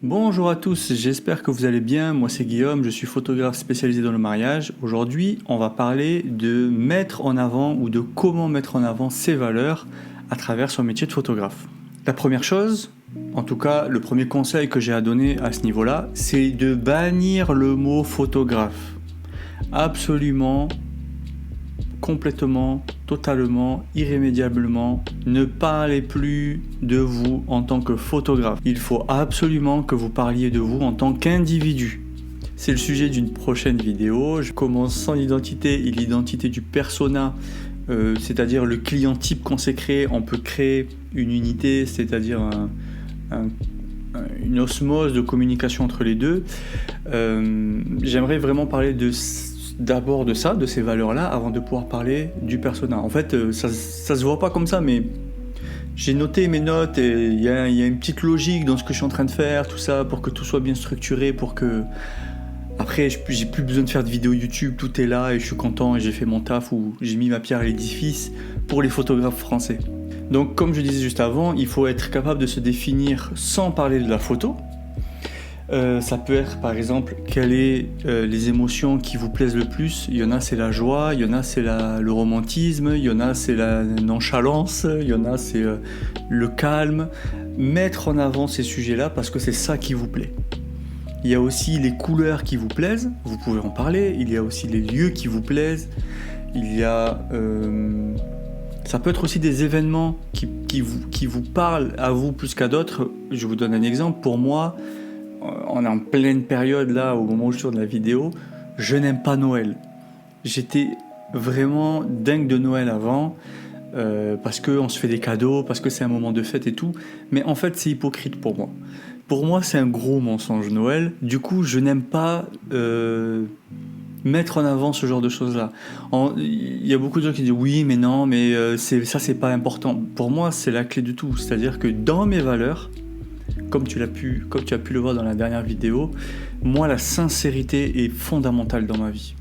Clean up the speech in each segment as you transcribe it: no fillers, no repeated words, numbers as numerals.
Bonjour à tous, j'espère que vous allez bien. Moi c'est Guillaume, je suis photographe spécialisé dans le mariage. Aujourd'hui, on va parler de mettre en avant ou de comment mettre en avant ses valeurs à travers son métier de photographe. La première chose, en tout cas le premier conseil que j'ai à donner à ce niveau-là, c'est de bannir le mot photographe. Absolument, complètement, totalement, irrémédiablement, ne parlez plus de vous en tant que photographe. Il faut absolument que vous parliez de vous en tant qu'individu. C'est le sujet d'une prochaine vidéo. Je commence sans l'identité et l'identité du persona, c'est-à-dire le client type qu'on s'est créé. On peut créer une unité, c'est-à-dire une osmose de communication entre les deux. J'aimerais vraiment parler d'abord de ça, de ces valeurs-là, avant de pouvoir parler du persona. En fait, ça se voit pas comme ça, mais j'ai noté mes notes et il y a une petite logique dans ce que je suis en train de faire, tout ça, pour que tout soit bien structuré, pour que... Après, j'ai plus besoin de faire de vidéos YouTube, tout est là et je suis content et j'ai fait mon taf ou j'ai mis ma pierre à l'édifice pour les photographes français. Donc, comme je disais juste avant, il faut être capable de se définir sans parler de la photo. Ça peut être par exemple quelles sont les émotions qui vous plaisent le plus. Il y en a c'est la joie, il y en a c'est le romantisme, il y en a c'est la nonchalance, il y en a c'est le calme. Mettre en avant ces sujets-là parce que c'est ça qui vous plaît. Il y a aussi les couleurs qui vous plaisent, vous pouvez en parler. Il y a aussi les lieux qui vous plaisent. Il y a... ça peut être aussi des événements qui vous parlent à vous plus qu'à d'autres. Je vous donne un exemple. Pour moi, on est en pleine période là, au moment où je tourne la vidéo, je n'aime pas Noël. J'étais vraiment dingue de Noël avant, parce qu'on se fait des cadeaux, parce que c'est un moment de fête et tout, mais en fait c'est hypocrite pour moi. Pour moi c'est un gros mensonge Noël, du coup je n'aime pas mettre en avant ce genre de choses-là. Il y a beaucoup de gens qui disent oui mais non, mais ça c'est pas important. Pour moi c'est la clé de tout, c'est-à-dire que dans mes valeurs, comme tu as pu le voir dans la dernière vidéo, moi la sincérité est fondamentale dans ma vie.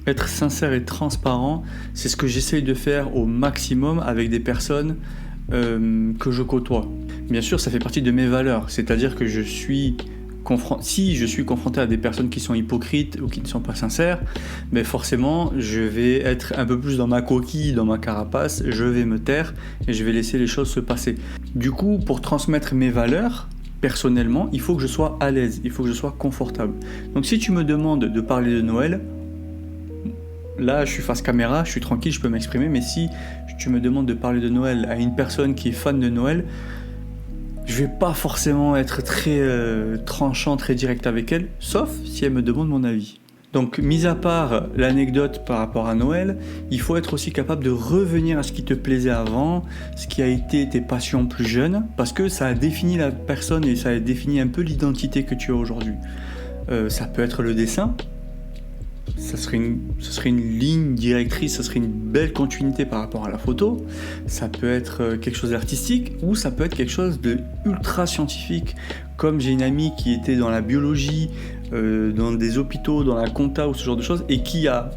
Être sincère et transparent, c'est ce que j'essaye de faire au maximum avec des personnes que je côtoie. Bien sûr, ça fait partie de mes valeurs, c'est-à-dire que si je suis confronté à des personnes qui sont hypocrites ou qui ne sont pas sincères, mais forcément, je vais être un peu plus dans ma coquille, dans ma carapace, je vais me taire et je vais laisser les choses se passer. Du coup, pour transmettre mes valeurs, personnellement, il faut que je sois à l'aise, il faut que je sois confortable. Donc si tu me demandes de parler de Noël, là je suis face caméra, je suis tranquille, je peux m'exprimer, mais si tu me demandes de parler de Noël à une personne qui est fan de Noël, je vais pas forcément être très tranchant, très direct avec elle, sauf si elle me demande mon avis. Donc, mis à part l'anecdote par rapport à Noël, il faut être aussi capable de revenir à ce qui te plaisait avant, ce qui a été tes passions plus jeunes, parce que ça a défini la personne et ça a défini un peu l'identité que tu as aujourd'hui. Ça peut être le dessin, ce serait une ligne directrice, ce serait une belle continuité par rapport à la photo. Ça peut être quelque chose d'artistique ou ça peut être quelque chose de ultra scientifique. Comme j'ai une amie qui était dans la biologie, dans des hôpitaux, dans la compta ou ce genre de choses, et qui a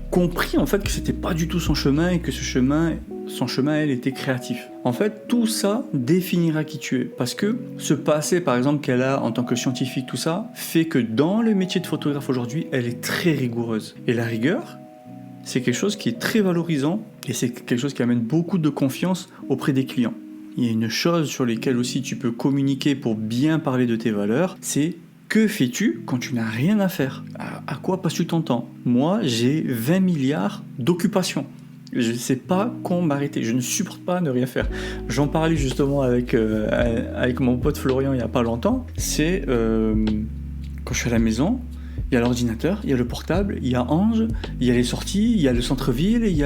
compris en fait que c'était pas du tout son chemin et que son chemin elle était créatif. En fait, tout ça définira qui tu es, parce que ce passé par exemple qu'elle a en tant que scientifique, tout ça fait que dans le métier de photographe aujourd'hui, elle est très rigoureuse. Et la rigueur, c'est quelque chose qui est très valorisant et c'est quelque chose qui amène beaucoup de confiance auprès des clients. Il y a une chose sur laquelle aussi tu peux communiquer pour bien parler de tes valeurs, c'est que fais-tu quand tu n'as rien à faire ? À quoi passes-tu ton temps ? Moi, j'ai 20 milliards d'occupations. Je ne sais pas quand m'arrêter. Je ne supporte pas ne rien faire. J'en parlais justement avec mon pote Florian il n'y a pas longtemps. C'est quand je suis à la maison, il y a l'ordinateur, il y a le portable, il y a Ange, il y a les sorties, il y a le centre-ville, il y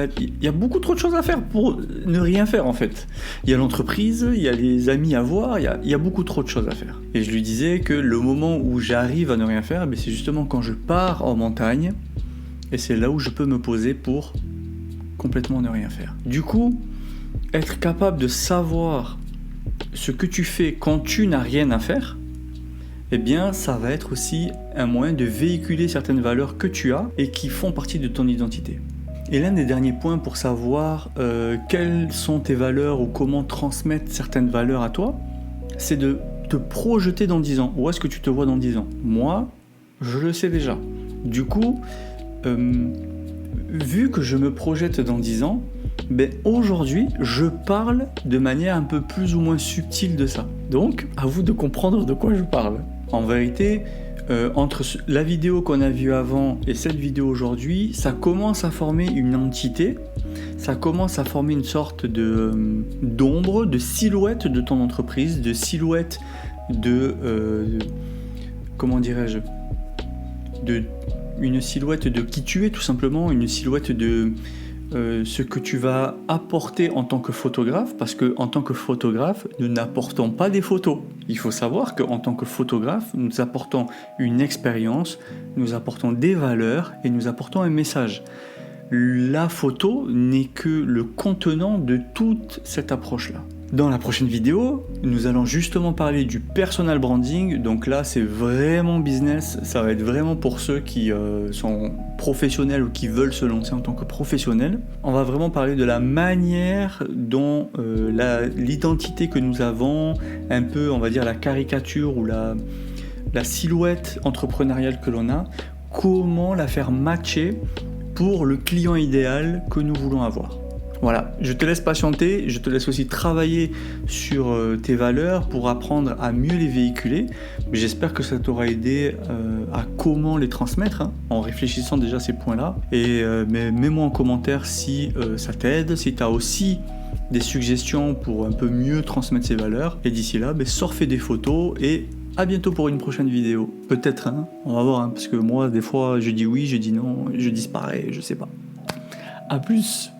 a beaucoup trop de choses à faire pour ne rien faire en fait. Il y a l'entreprise, il y a les amis à voir, il y a beaucoup trop de choses à faire. Et je lui disais que le moment où j'arrive à ne rien faire, c'est justement quand je pars en montagne, et c'est là où je peux me poser pour complètement ne rien faire. Du coup, être capable de savoir ce que tu fais quand tu n'as rien à faire, eh bien, ça va être aussi un moyen de véhiculer certaines valeurs que tu as et qui font partie de ton identité. Et l'un des derniers points pour savoir quelles sont tes valeurs ou comment transmettre certaines valeurs à toi, c'est de te projeter dans 10 ans. Où est-ce que tu te vois dans 10 ans? Moi, je le sais déjà. Du coup, vu que je me projette dans 10 ans, ben aujourd'hui, je parle de manière un peu plus ou moins subtile de ça. Donc, à vous de comprendre de quoi je parle. En vérité, entre la vidéo qu'on a vue avant et cette vidéo aujourd'hui, ça commence à former une entité, ça commence à former une sorte d'ombre, de silhouette de ton entreprise, de silhouette comment dirais-je, une silhouette de qui tu es tout simplement, une silhouette de ce que tu vas apporter en tant que photographe, parce que en tant que photographe, nous n'apportons pas des photos. Il faut savoir qu'en tant que photographe, nous apportons une expérience, nous apportons des valeurs et nous apportons un message. La photo n'est que le contenant de toute cette approche-là. Dans la prochaine vidéo, nous allons justement parler du personal branding. Donc là, c'est vraiment business. Ça va être vraiment pour ceux qui sont professionnels ou qui veulent se lancer en tant que professionnels. On va vraiment parler de la manière dont l'identité que nous avons, un peu, on va dire, la caricature ou la silhouette entrepreneuriale que l'on a, comment la faire matcher pour le client idéal que nous voulons avoir. Voilà, je te laisse patienter, je te laisse aussi travailler sur tes valeurs pour apprendre à mieux les véhiculer. J'espère que ça t'aura aidé à comment les transmettre, en réfléchissant déjà à ces points-là. Et mets-moi en commentaire si ça t'aide, si tu as aussi des suggestions pour un peu mieux transmettre ces valeurs. Et d'ici là, sors, fais des photos et à bientôt pour une prochaine vidéo. Peut-être, on va voir, parce que moi, des fois, je dis oui, je dis non, je disparais, je sais pas. À plus.